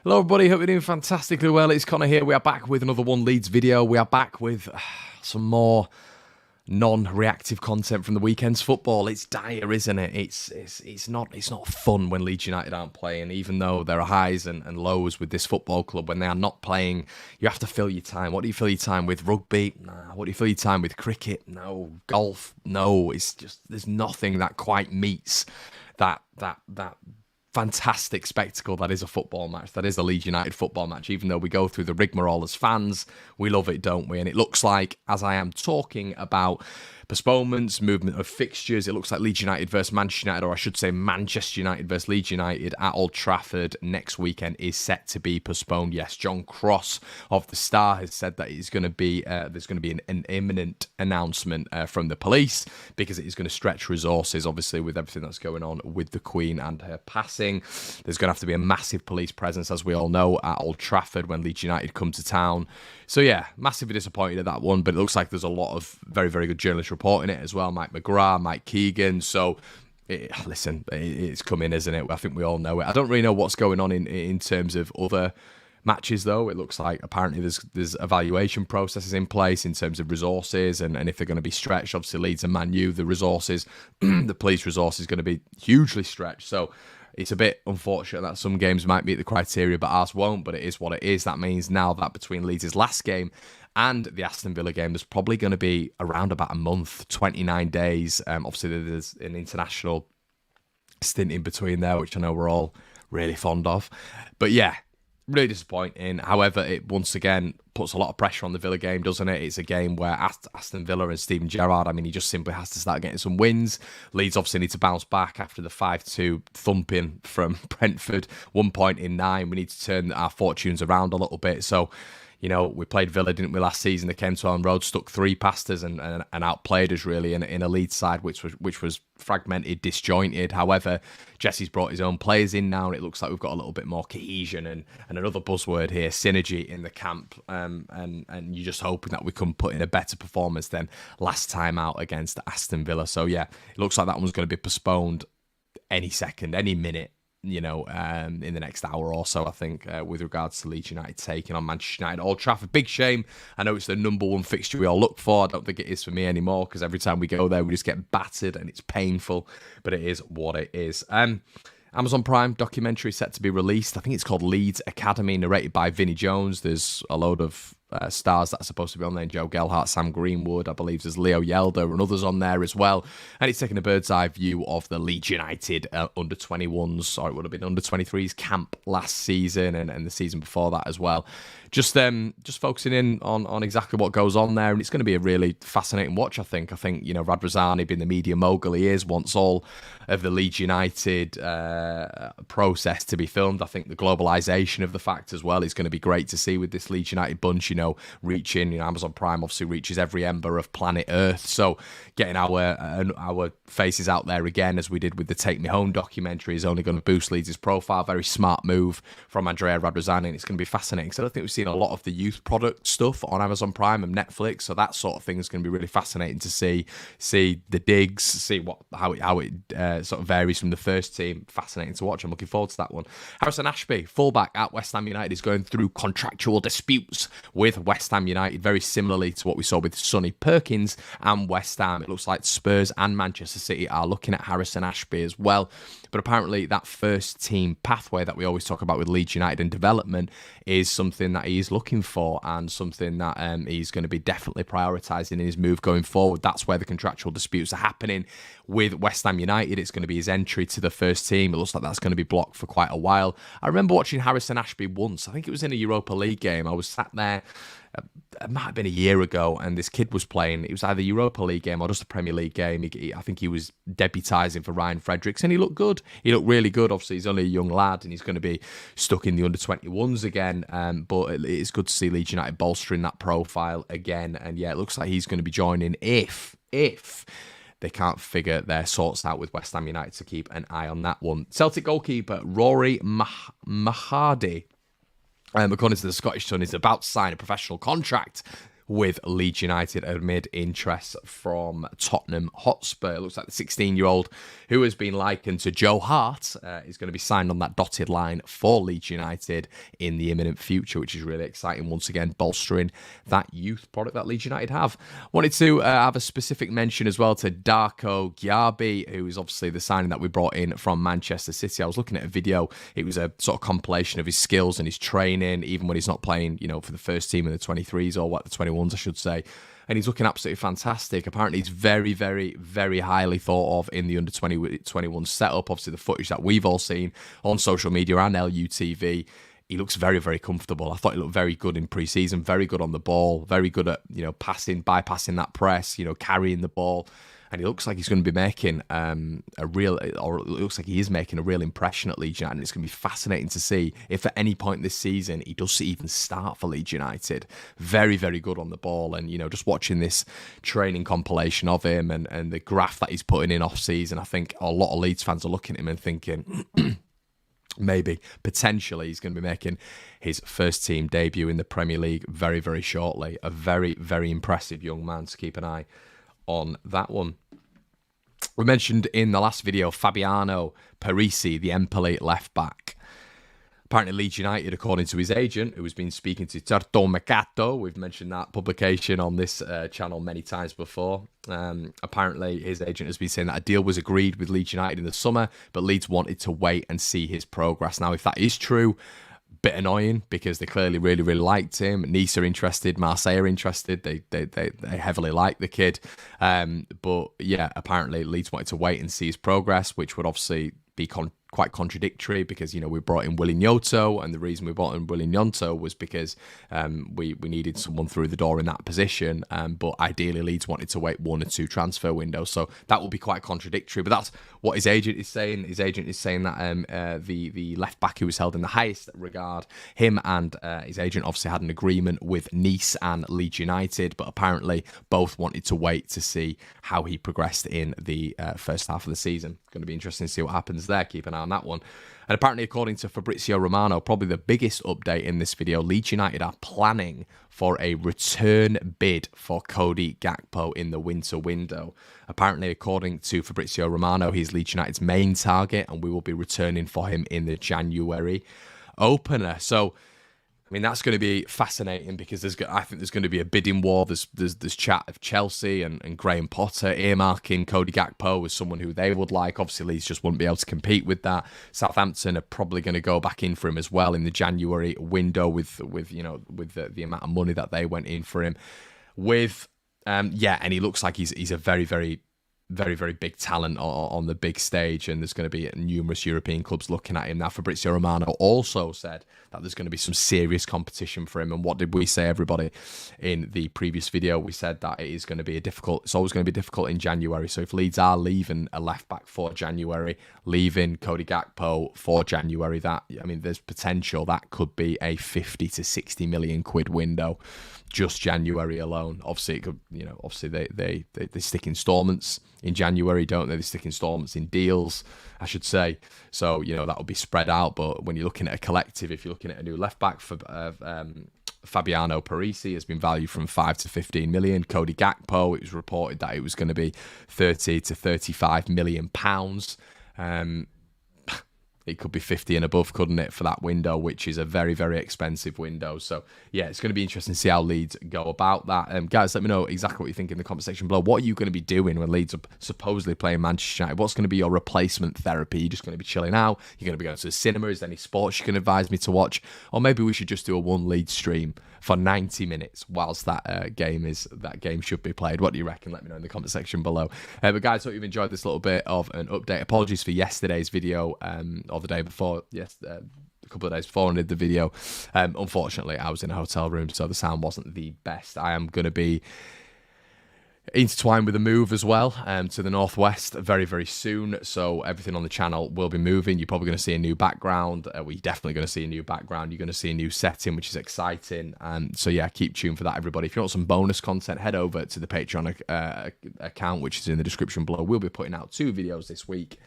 Hello everybody, hope you're doing fantastically well. It's Connor here. We are back with another One Leeds video. We are back with some more non-reactive content from the weekend's football. It's dire, isn't it? It's not fun when Leeds United aren't playing, even though there are highs and lows with this football club. When they are not playing, you have to fill your time. What do you fill your time with? Rugby? Nah. What do you fill your time with? Cricket? No. Golf? No. It's just, there's nothing that quite meets that fantastic spectacle that is a football match, that is a Leeds United football match. Even though we go through the rigmarole as fans, we love it, don't we? And it looks like, as I am talking about postponements, movement of fixtures, it looks like Leeds United versus Manchester United, or I should say Manchester United versus Leeds United at Old Trafford next weekend is set to be postponed. Yes, John Cross of the Star has said that it's going to be there's going to be an imminent announcement from the police, because it is going to stretch resources, obviously, with everything that's going on with the Queen and her passing. There's going to have to be a massive police presence, as we all know, at Old Trafford when Leeds United come to town. So yeah, massively disappointed at that one, but it looks like there's a lot of very, very good journalists reporting it as well. Mike McGrath, Mike Keegan. So listen, it's coming, isn't it? I think we all know it. I don't really know what's going on in terms of other matches, though. It looks like apparently there's evaluation processes in place in terms of resources, and if they're going to be stretched. Obviously Leeds and Man U, the resources, the police resource is going to be hugely stretched. So it's a bit unfortunate that some games might meet the criteria, but ours won't. But it is what it is. That means now that between Leeds' last game and the Aston Villa game, there's probably going to be around about a month, 29 days. Obviously, there's an international stint in between there, which I know we're all really fond of. But yeah, really disappointing. However, it once again puts a lot of pressure on the Villa game, doesn't it? It's a game where Aston Villa and Steven Gerrard, I mean, he just simply has to start getting some wins. Leeds obviously need to bounce back after the 5-2 thumping from Brentford. 1 point in 9. We need to turn our fortunes around a little bit. So, you know, we played Villa, didn't we, last season? They came to Ellen Road, stuck 3 past us and outplayed us, really, in a Leeds side which was fragmented, disjointed. However, Jesse's brought his own players in now, and it looks like we've got a little bit more cohesion and another buzzword here, synergy in the camp. And you're just hoping that we can put in a better performance than last time out against Aston Villa. So, yeah, it looks like that one's going to be postponed any second, any minute, you know, in the next hour or so, I think, with regards to Leeds United taking on Manchester United. Old Trafford, big shame. I know it's the number one fixture we all look for. I don't think it is for me anymore, because every time we go there, we just get battered and it's painful, but it is what it is. Amazon Prime documentary set to be released. I think it's called Leeds Academy, narrated by Vinnie Jones. There's a load of stars that are supposed to be on there: Joe Gelhardt, Sam Greenwood, I believe there's Leo Yelder and others on there as well. And it's taking a bird's eye view of the Leeds United under 21s, or it would have been under 23s camp last season and the season before that as well. Just focusing in on exactly what goes on there, and it's going to be a really fascinating watch, I think. You know, Radrizzani, being the media mogul he is, wants all of the Leeds United process to be filmed. I think the globalisation of the fact as well is going to be great to see with this Leeds United bunch, you know, reaching, you know, Amazon Prime obviously reaches every ember of planet Earth. So getting our faces out there again, as we did with the Take Me Home documentary, is only going to boost Leeds' profile. Very smart move from Andrea Radrizzani, and it's going to be fascinating. So I don't think we've seen a lot of the youth product stuff on Amazon Prime and Netflix, so that sort of thing is going to be really fascinating to see the digs, see how it sort of varies from the first team. Fascinating to watch. I'm looking forward to that one. Harrison Ashby, fullback at West Ham United, is going through contractual disputes with West Ham United, very similarly to what we saw with Sonny Perkins and West Ham. It looks like Spurs and Manchester City are looking at Harrison Ashby as well. But apparently that first team pathway that we always talk about with Leeds United and development is something that he's looking for, and something that he's going to be definitely prioritising in his move going forward. That's where the contractual disputes are happening with West Ham United. It's going to be his entry to the first team. It looks like that's going to be blocked for quite a while. I remember watching Harrison Ashby once. I think it was in a Europa League game. I was sat there, it might have been a year ago, and this kid was playing. It was either a Europa League game or just a Premier League game. I think he was debutising for Ryan Fredericks, and he looked good. He looked really good. Obviously, he's only a young lad, and he's going to be stuck in the under-21s again. But it's good to see Leeds United bolstering that profile again. And yeah, it looks like he's going to be joining if they can't figure their sorts out with West Ham United, to keep an eye on that one. Celtic goalkeeper Rory Mahardy, according to the Scottish Sun, is about to sign a professional contract with Leeds United amid interest from Tottenham Hotspur. It looks like the 16-year-old who has been likened to Joe Hart is going to be signed on that dotted line for Leeds United in the imminent future, which is really exciting. Once again, bolstering that youth product that Leeds United have. Wanted to have a specific mention as well to Darko Gyabi, who is obviously the signing that we brought in from Manchester City. I was looking at a video. It was a sort of compilation of his skills and his training, even when he's not playing, for the first team in the 23s or the 21s, I should say. And he's looking absolutely fantastic. Apparently, he's very, very, very highly thought of in the under-21 setup. Obviously, the footage that we've all seen on social media and LUTV, he looks very, very comfortable. I thought he looked very good in pre-season, very good on the ball, very good at, passing, bypassing that press, carrying the ball. And he looks like he's going to be making it looks like he is making a real impression at Leeds United. And it's going to be fascinating to see if at any point this season he does even start for Leeds United. Very, very good on the ball. And, just watching this training compilation of him and the graph that he's putting in off-season, I think a lot of Leeds fans are looking at him and thinking, maybe, potentially, he's going to be making his first team debut in the Premier League very, very shortly. A very, very impressive young man to keep an eye on that one. We mentioned in the last video Fabiano Parisi, the Empoli left-back. Apparently Leeds United, according to his agent, who has been speaking to Certo Mercato, we've mentioned that publication on this channel many times before. Apparently his agent has been saying that a deal was agreed with Leeds United in the summer, but Leeds wanted to wait and see his progress. Now, if that is true, bit annoying because they clearly really, really liked him. Nice are interested, Marseille are interested. They heavily like the kid. But yeah, apparently Leeds wanted to wait and see his progress, which would obviously be quite contradictory because, we brought in Willy Gnonto, and the reason we brought in Willy Gnonto was because we needed someone through the door in that position, but ideally Leeds wanted to wait 1 or 2 transfer windows, so that will be quite contradictory, but that's what his agent is saying. His agent is saying that the left-back who was held in the highest regard, him and his agent obviously had an agreement with Nice and Leeds United, but apparently both wanted to wait to see how he progressed in the first half of the season. Going to be interesting to see what happens there. Keep an eye on that one. And apparently, according to Fabrizio Romano, probably the biggest update in this video, Leeds United are planning for a return bid for Cody Gakpo in the winter window. Apparently, according to Fabrizio Romano, he's Leeds United's main target, and we will be returning for him in the January opener. So, I mean, that's going to be fascinating because I think there's going to be a bidding war. There's chat of Chelsea and Graham Potter earmarking Cody Gakpo as someone who they would like. Obviously, Leeds just wouldn't be able to compete with that. Southampton are probably going to go back in for him as well in the January window with the amount of money that they went in for him with. And he looks like he's a very, very, very, very big talent on the big stage, and there's going to be numerous European clubs looking at him. Now, Fabrizio Romano also said that there's going to be some serious competition for him. And what did we say, everybody, in the previous video? We said that it's always going to be difficult in January. So if Leeds are leaving a left-back for January, leaving Cody Gakpo for January, there's potential that could be a 50 to 60 million quid window. Just January alone. Obviously, it could, obviously they stick installments in January, don't they? They stick installments in deals, I should say. So, that will be spread out. But when you're looking at a collective, if you're looking at a new left back for Fabiano Parisi, has been valued from 5 to 15 million. Cody Gakpo, it was reported that it was going to be 30 to 35 million pounds. It could be 50 and above, couldn't it, for that window, which is a very, very expensive window. So, yeah, it's going to be interesting to see how Leeds go about that. Guys, let me know exactly what you think in the comment section below. What are you going to be doing when Leeds are supposedly playing Manchester United? What's going to be your replacement therapy? You're just going to be chilling out? You're going to be going to the cinema? Is there any sports you can advise me to watch? Or maybe we should just do a one Leeds stream for 90 minutes whilst that game should be played. What do you reckon? Let me know in the comment section below. But guys, hope you've enjoyed this little bit of an update. Apologies for yesterday's video, or the day before. A couple of days before I did the video. Unfortunately, I was in a hotel room, so the sound wasn't the best. I am going to be intertwined with a move as well to the northwest very, very soon, so everything on the channel will be moving. You're probably going to see a new background. We're definitely going to see a new background. You're going to see a new setting, which is exciting. So yeah, keep tuned for that, everybody. If you want some bonus content, head over to the Patreon account, which is in the description below. We'll be putting out 2 videos this week.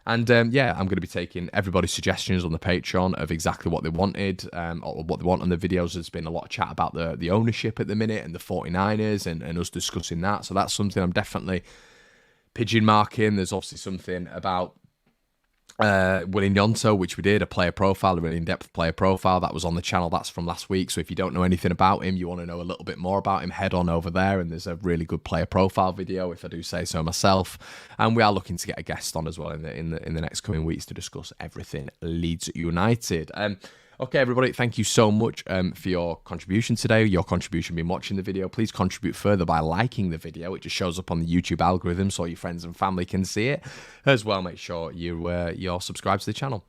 And yeah, I'm going to be taking everybody's suggestions on the Patreon of exactly what they wanted, or what they want on the videos. There's been a lot of chat about the ownership at the minute and the 49ers and us discussing that. So that's something I'm definitely pigeon marking. There's obviously something about Willie Gnonto, which we did, a player profile, a really in-depth player profile that was on the channel. That's from last week. So if you don't know anything about him, you want to know a little bit more about him, head on over there, and there's a really good player profile video, if I do say so myself. And we are looking to get a guest on as well in the next coming weeks to discuss everything Leeds United. Okay, everybody, thank you so much for your contribution today, your contribution being watching the video. Please contribute further by liking the video. It just shows up on the YouTube algorithm so your friends and family can see it. As well, make sure you're subscribed to the channel.